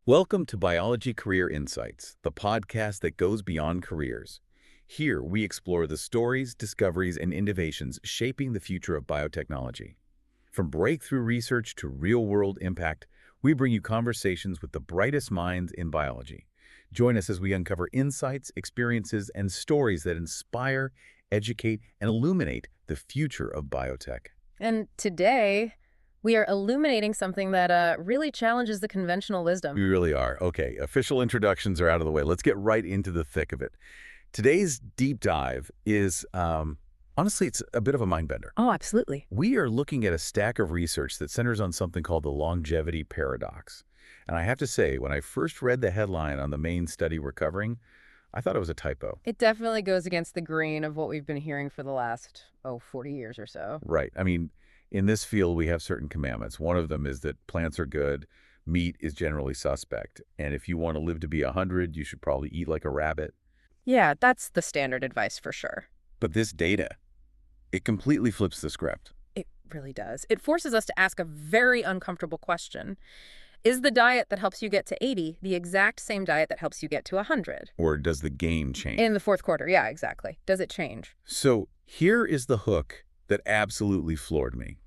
Welcome to Biology Career Insights, the podcast that goes beyond careers. Here, we explore the stories, discoveries, and innovations shaping the future of biotechnology. From breakthrough research to real-world impact, we bring you conversations with the brightest minds in biology. Join us as we uncover insights, experiences, and stories that inspire, educate, and illuminate the future of biotech. And today, we are illuminating something that really challenges the conventional wisdom. We really are. Okay, official introductions are out of the way. Let's get right into the thick of it. Today's deep dive is, honestly, it's a bit of a mind bender. Oh, absolutely. We are looking at a stack of research that centers on something called the longevity paradox. And I have to say, when I first read the headline on the main study we're covering, I thought it was a typo. It definitely goes against the grain of what we've been hearing for the last, 40 years or so. Right. I mean, in this field, we have certain commandments. One of them is that plants are good, meat is generally suspect, and if you want to live to be 100, you should probably eat like a rabbit. Yeah, that's the standard advice for sure. But this data, it completely flips the script. It really does. It forces us to ask a very uncomfortable question. Is the diet that helps you get to 80 the exact same diet that helps you get to 100? Or does the game change? In the fourth quarter, yeah, exactly. Does it change? So here is the hook that absolutely floored me.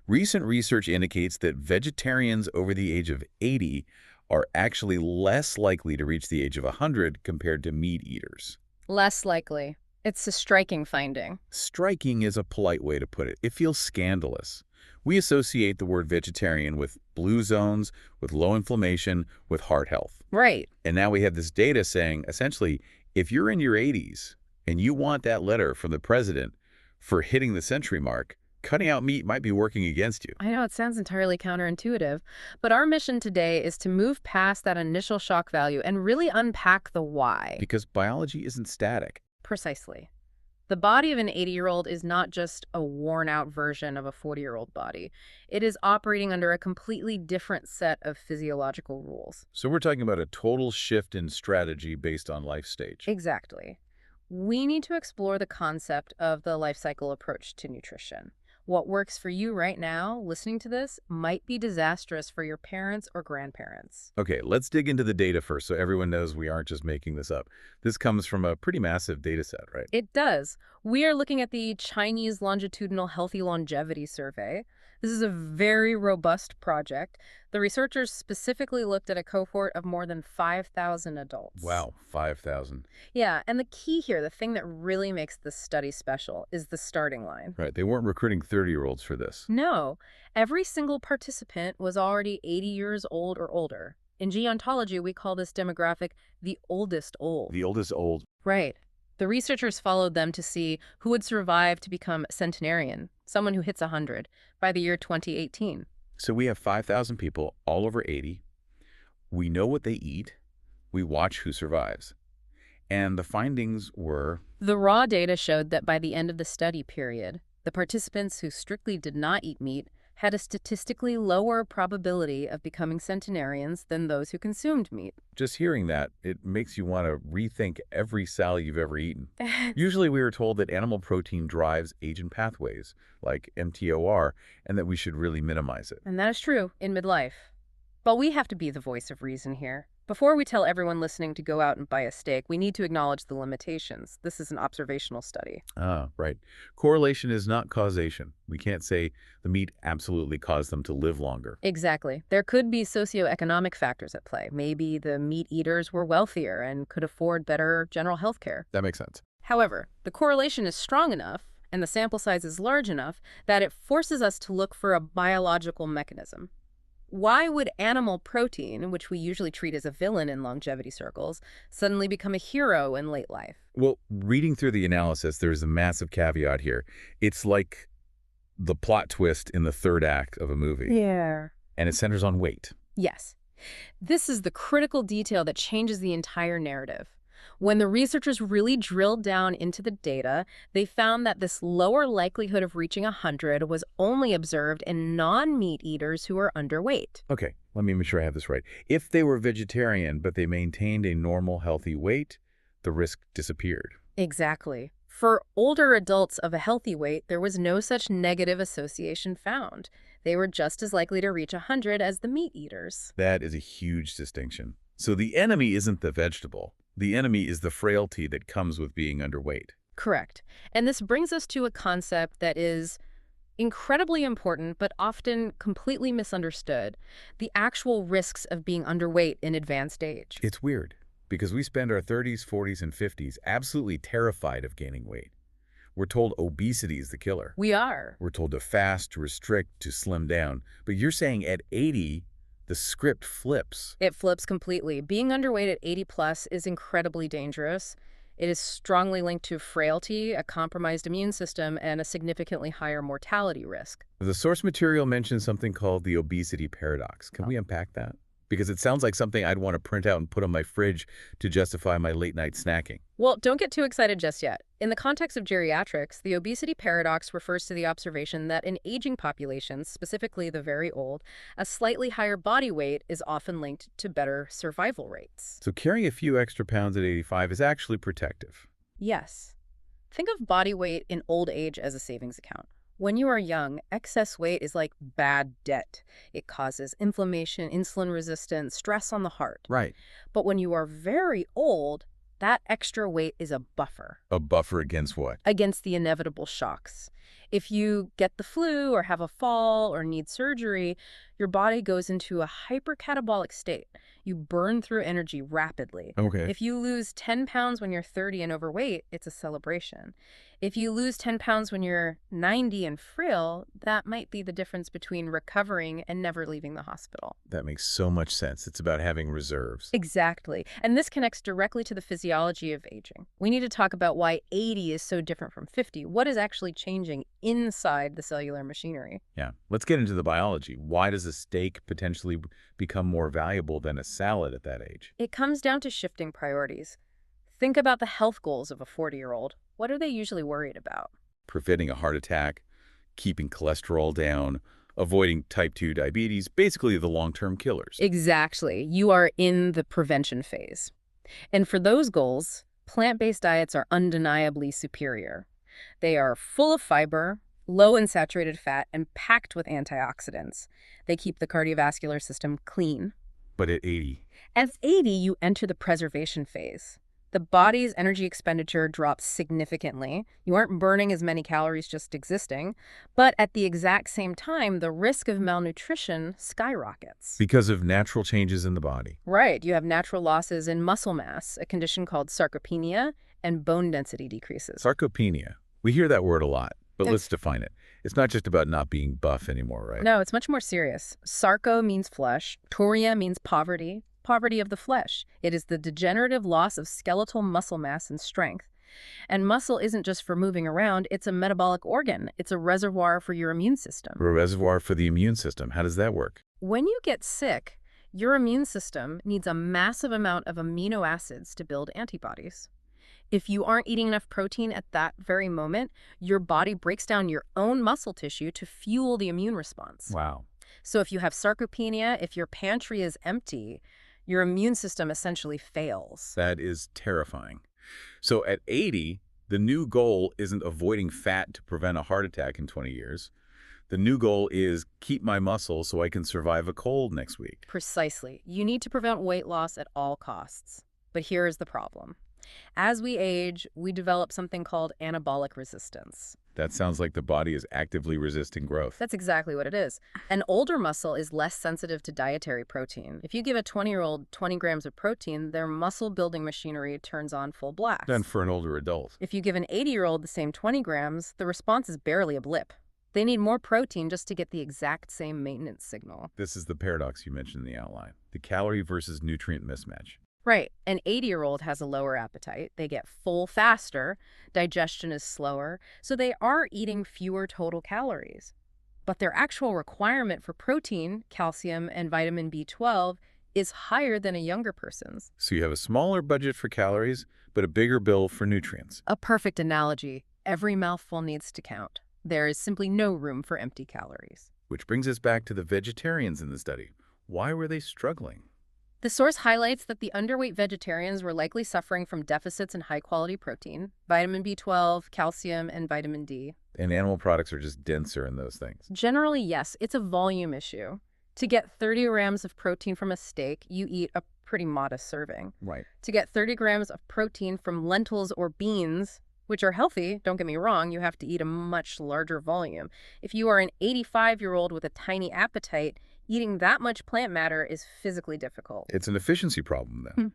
Recent research indicates that vegetarians over the age of 80 are actually less likely to reach the age of 100 compared to meat eaters. Less likely. It's a striking finding. Striking is a polite way to put it. It feels scandalous. We associate the word vegetarian with blue zones, with low inflammation, with heart health. Right. And now we have this data saying, essentially, if you're in your 80s and you want that letter from the president for hitting the century mark, cutting out meat might be working against you. I know it sounds entirely counterintuitive, but our mission today is to move past that initial shock value and really unpack the why. Because biology isn't static. Precisely. The body of an 80-year-old is not just a worn-out version of a 40-year-old body. It is operating under a completely different set of physiological rules. So we're talking about a total shift in strategy based on life stage. Exactly. We need to explore the concept of the life cycle approach to nutrition. What works for you right now, listening to this, might be disastrous for your parents or grandparents. Okay, let's dig into the data first so everyone knows we aren't just making this up. This comes from a pretty massive data set, right? It does. We are looking at the Chinese Longitudinal Healthy Longevity Survey. This is a very robust project. The researchers specifically looked at a cohort of more than 5,000 adults. Wow, 5,000. Yeah, and the key here, the thing that really makes this study special, is the starting line. Right, they weren't recruiting 30-year-olds for this. No, every single participant was already 80 years old or older. In geontology, we call this demographic the oldest old. The oldest old. Right. The researchers followed them to see who would survive to become a centenarian, someone who hits 100, by the year 2018. So we have 5,000 people, all over 80. We know what they eat. We watch who survives. And the findings were... The raw data showed that by the end of the study period, the participants who strictly did not eat meat had a statistically lower probability of becoming centenarians than those who consumed meat. Just hearing that, it makes you want to rethink every salad you've ever eaten. Usually we were told that animal protein drives aging pathways, like mTOR, and that we should really minimize it. And that is true in midlife. But we have to be the voice of reason here. Before we tell everyone listening to go out and buy a steak, we need to acknowledge the limitations. This is an observational study. Ah, right. Correlation is not causation. We can't say the meat absolutely caused them to live longer. Exactly. There could be socioeconomic factors at play. Maybe the meat eaters were wealthier and could afford better general health care. That makes sense. However, the correlation is strong enough and the sample size is large enough that it forces us to look for a biological mechanism. Why would animal protein, which we usually treat as a villain in longevity circles, suddenly become a hero in late life? Well, reading through the analysis, there's a massive caveat here. It's like the plot twist in the third act of a movie. Yeah. And it centers on weight. Yes. This is the critical detail that changes the entire narrative. When the researchers really drilled down into the data, they found that this lower likelihood of reaching 100 was only observed in non-meat eaters who are underweight. Okay, let me make sure I have this right. If they were vegetarian, but they maintained a normal, healthy weight, the risk disappeared. Exactly. For older adults of a healthy weight, there was no such negative association found. They were just as likely to reach 100 as the meat eaters. That is a huge distinction. So the enemy isn't the vegetable. The enemy is the frailty that comes with being underweight. Correct. And this brings us to a concept that is incredibly important but often completely misunderstood: the actual risks of being underweight in advanced age. It's weird, because we spend our 30s, 40s, and 50s absolutely terrified of gaining weight. We're told obesity is the killer. We are. We're told to fast, to restrict, to slim down. But you're saying at 80, the script flips. It flips completely. Being underweight at 80 plus is incredibly dangerous. It is strongly linked to frailty, a compromised immune system, and a significantly higher mortality risk. The source material mentions something called the obesity paradox. Can we unpack that? Because it sounds like something I'd want to print out and put on my fridge to justify my late-night snacking. Well, don't get too excited just yet. In the context of geriatrics, the obesity paradox refers to the observation that in aging populations, specifically the very old, a slightly higher body weight is often linked to better survival rates. So carrying a few extra pounds at 85 is actually protective. Yes. Think of body weight in old age as a savings account. When you are young, excess weight is like bad debt. It causes inflammation, insulin resistance, stress on the heart. Right. But when you are very old, that extra weight is a buffer. A buffer against what? Against the inevitable shocks. If you get the flu or have a fall or need surgery, your body goes into a hypercatabolic state. You burn through energy rapidly. Okay. If you lose 10 pounds when you're 30 and overweight, it's a celebration. If you lose 10 pounds when you're 90 and frail, that might be the difference between recovering and never leaving the hospital. That makes so much sense. It's about having reserves. Exactly. And this connects directly to the physiology of aging. We need to talk about why 80 is so different from 50. What is actually changing inside the cellular machinery? Yeah. Let's get into the biology. Why does a steak potentially become more valuable than a salad at that age? It comes down to shifting priorities. Think about the health goals of a 40-year-old. What are they usually worried about? Preventing a heart attack, keeping cholesterol down, avoiding type 2 diabetes, basically the long-term killers. Exactly. You are in the prevention phase. And for those goals, plant-based diets are undeniably superior. They are full of fiber, low in saturated fat, and packed with antioxidants. They keep the cardiovascular system clean. But at 80? At 80, you enter the preservation phase. The body's energy expenditure drops significantly. You aren't burning as many calories just existing, but at the exact same time, the risk of malnutrition skyrockets. Because of natural changes in the body. Right. You have natural losses in muscle mass, a condition called sarcopenia, and bone density decreases. Sarcopenia. We hear that word a lot, but let's define it. It's not just about not being buff anymore, right? No, it's much more serious. Sarco means flesh. Toria means poverty. Poverty of the flesh. It is the degenerative loss of skeletal muscle mass and strength. And muscle isn't just for moving around, it's a metabolic organ. It's a reservoir for your immune system. A reservoir for the immune system. How does that work? When you get sick, your immune system needs a massive amount of amino acids to build antibodies. If you aren't eating enough protein at that very moment, your body breaks down your own muscle tissue to fuel the immune response. Wow. So if you have sarcopenia, if your pantry is empty, your immune system essentially fails. That is terrifying. So at 80, the new goal isn't avoiding fat to prevent a heart attack in 20 years. The new goal is keep my muscle so I can survive a cold next week. Precisely. You need to prevent weight loss at all costs. But here is the problem. As we age, we develop something called anabolic resistance. That sounds like the body is actively resisting growth. That's exactly what it is. An older muscle is less sensitive to dietary protein. If you give a 20-year-old 20 grams of protein, their muscle-building machinery turns on full blast. And for an older adult. If you give an 80-year-old the same 20 grams, the response is barely a blip. They need more protein just to get the exact same maintenance signal. This is the paradox you mentioned in the outline. The calorie versus nutrient mismatch. Right. An 80-year-old has a lower appetite. They get full faster. Digestion is slower. So they are eating fewer total calories. But their actual requirement for protein, calcium, and vitamin B12 is higher than a younger person's. So you have a smaller budget for calories, but a bigger bill for nutrients. A perfect analogy. Every mouthful needs to count. There is simply no room for empty calories. Which brings us back to the vegetarians in the study. Why were they struggling? The source highlights that the underweight vegetarians were likely suffering from deficits in high-quality protein, vitamin B12, calcium, and vitamin D. And animal products are just denser in those things. Generally, yes, it's a volume issue. To get 30 grams of protein from a steak, you eat a pretty modest serving. Right. To get 30 grams of protein from lentils or beans, which are healthy, don't get me wrong, you have to eat a much larger volume. If you are an 85-year-old with a tiny appetite, eating that much plant matter is physically difficult. It's an efficiency problem then.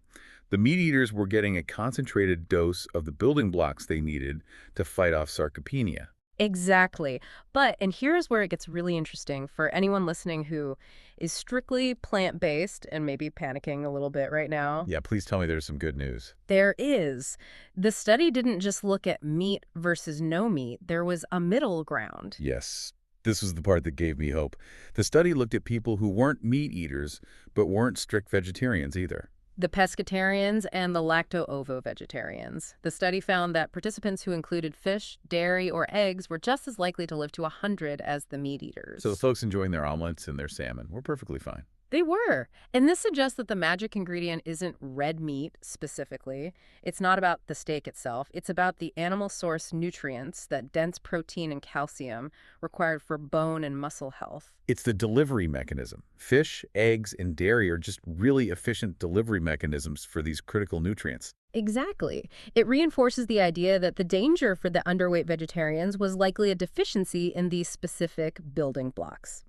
The meat eaters were getting a concentrated dose of the building blocks they needed to fight off sarcopenia. Exactly. And here's where it gets really interesting for anyone listening who is strictly plant-based and maybe panicking a little bit right now. Yeah, please tell me there's some good news. There is. The study didn't just look at meat versus no meat. There was a middle ground. Yes, this was the part that gave me hope. The study looked at people who weren't meat eaters, but weren't strict vegetarians either. The pescatarians and the lacto-ovo-vegetarians. The study found that participants who included fish, dairy, or eggs were just as likely to live to 100 as the meat eaters. So the folks enjoying their omelets and their salmon were perfectly fine. They were. And this suggests that the magic ingredient isn't red meat specifically. It's not about the steak itself. It's about the animal source nutrients, that dense protein and calcium required for bone and muscle health. It's the delivery mechanism. Fish, eggs, and dairy are just really efficient delivery mechanisms for these critical nutrients. Exactly. It reinforces the idea that the danger for the underweight vegetarians was likely a deficiency in these specific building blocks.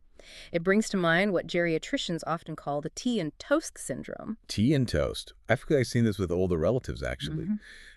It brings to mind what geriatricians often call the tea and toast syndrome. Tea and toast. I feel like I've seen this with older relatives, actually.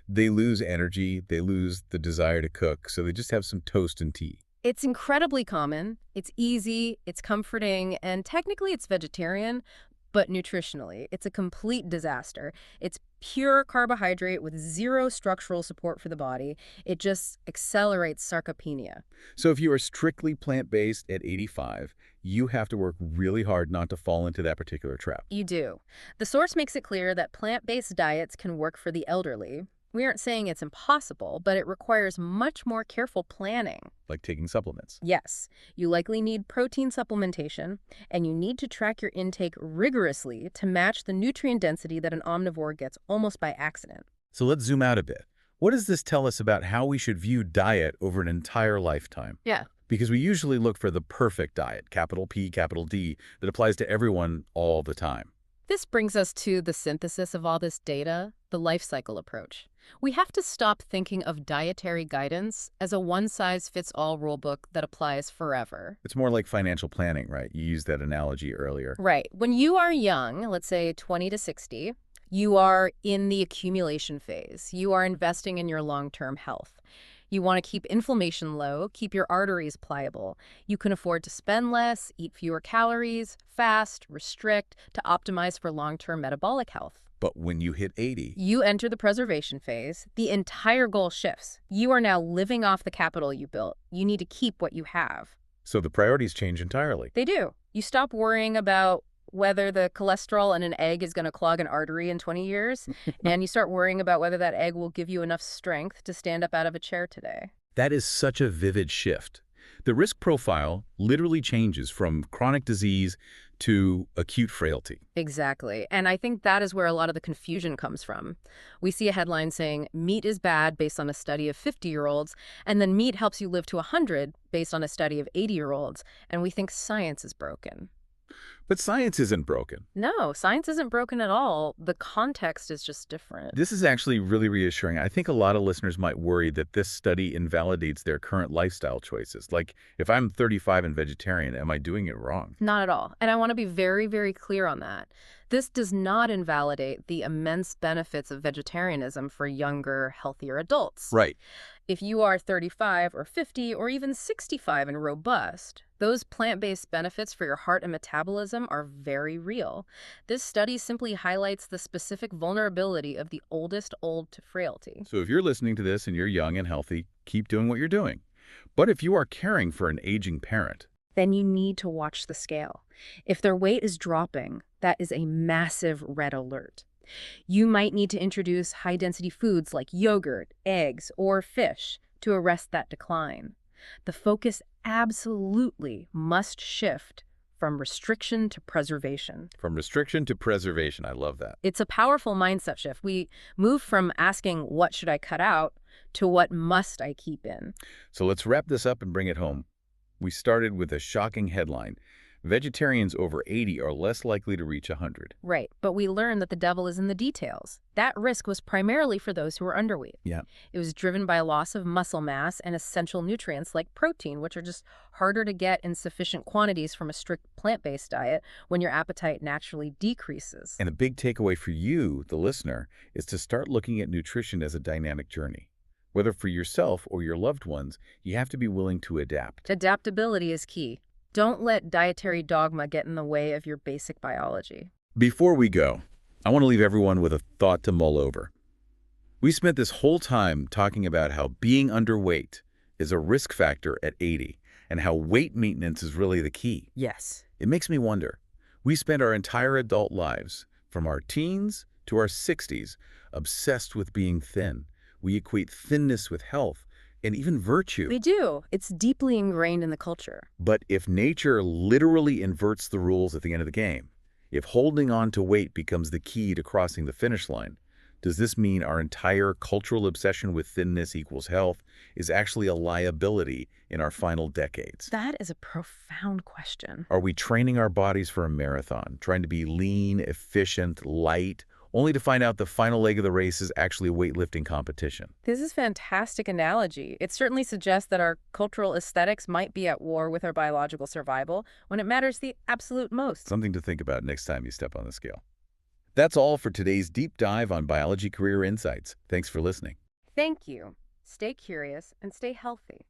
They lose energy, they lose the desire to cook, so they just have some toast and tea. It's incredibly common, it's easy, it's comforting, and technically it's vegetarian, but nutritionally, it's a complete disaster. It's pure carbohydrate with zero structural support for the body. It just accelerates sarcopenia. So if you are strictly plant-based at 85, you have to work really hard not to fall into that particular trap. You do. The source makes it clear that plant-based diets can work for the elderly. We aren't saying it's impossible, but it requires much more careful planning. Like taking supplements. Yes, you likely need protein supplementation, and you need to track your intake rigorously to match the nutrient density that an omnivore gets almost by accident. So let's zoom out a bit. What does this tell us about how we should view diet over an entire lifetime? Yeah. Because we usually look for the perfect diet, capital P, capital D, that applies to everyone all the time. This brings us to the synthesis of all this data, the life cycle approach. We have to stop thinking of dietary guidance as a one-size-fits-all rulebook that applies forever. It's more like financial planning, right? You used that analogy earlier. Right. When you are young, let's say 20 to 60, you are in the accumulation phase. You are investing in your long-term health. You want to keep inflammation low, keep your arteries pliable. You can afford to spend less, eat fewer calories, fast, restrict, to optimize for long-term metabolic health. But when you hit 80, you enter the preservation phase. The entire goal shifts. You are now living off the capital you built. You need to keep what you have. So the priorities change entirely. They do. You stop worrying about whether the cholesterol in an egg is going to clog an artery in 20 years, and you start worrying about whether that egg will give you enough strength to stand up out of a chair today. That is such a vivid shift. The risk profile literally changes from chronic disease to acute frailty. Exactly. And I think that is where a lot of the confusion comes from. We see a headline saying meat is bad based on a study of 50-year-olds, and then meat helps you live to 100 based on a study of 80-year-olds, and we think science is broken. But science isn't broken. No, science isn't broken at all. The context is just different. This is actually really reassuring. I think a lot of listeners might worry that this study invalidates their current lifestyle choices. Like, if I'm 35 and vegetarian, am I doing it wrong? Not at all. And I want to be very, very clear on that. This does not invalidate the immense benefits of vegetarianism for younger, healthier adults. Right. If you are 35 or 50 or even 65 and robust, those plant-based benefits for your heart and metabolism are very real. This study simply highlights the specific vulnerability of the oldest old to frailty. So if you're listening to this and you're young and healthy, keep doing what you're doing. But if you are caring for an aging parent, then you need to watch the scale. If their weight is dropping, that is a massive red alert. You might need to introduce high-density foods like yogurt, eggs, or fish to arrest that decline. The focus absolutely must shift from restriction to preservation. From restriction to preservation. I love that. It's a powerful mindset shift. We move from asking, what should I cut out, to what must I keep in? So let's wrap this up and bring it home. We started with a shocking headline. Vegetarians over 80 are less likely to reach 100. Right, but we learned that the devil is in the details. That risk was primarily for those who were underweight. Yeah. It was driven by a loss of muscle mass and essential nutrients like protein, which are just harder to get in sufficient quantities from a strict plant-based diet when your appetite naturally decreases. And a big takeaway for you, the listener, is to start looking at nutrition as a dynamic journey. Whether for yourself or your loved ones, you have to be willing to adapt. Adaptability is key. Don't let dietary dogma get in the way of your basic biology. Before we go, I want to leave everyone with a thought to mull over. We spent this whole time talking about how being underweight is a risk factor at 80 and how weight maintenance is really the key. Yes. It makes me wonder. We spent our entire adult lives, from our teens to our 60s, obsessed with being thin. We equate thinness with health and even virtue. We do. It's deeply ingrained in the culture. But if nature literally inverts the rules at the end of the game, if holding on to weight becomes the key to crossing the finish line, does this mean our entire cultural obsession with thinness equals health is actually a liability in our final decades? That is a profound question. Are we training our bodies for a marathon, trying to be lean, efficient, light, only to find out the final leg of the race is actually a weightlifting competition? This is a fantastic analogy. It certainly suggests that our cultural aesthetics might be at war with our biological survival when it matters the absolute most. Something to think about next time you step on the scale. That's all for today's deep dive on Biology Career Insights. Thanks for listening. Thank you. Stay curious and stay healthy.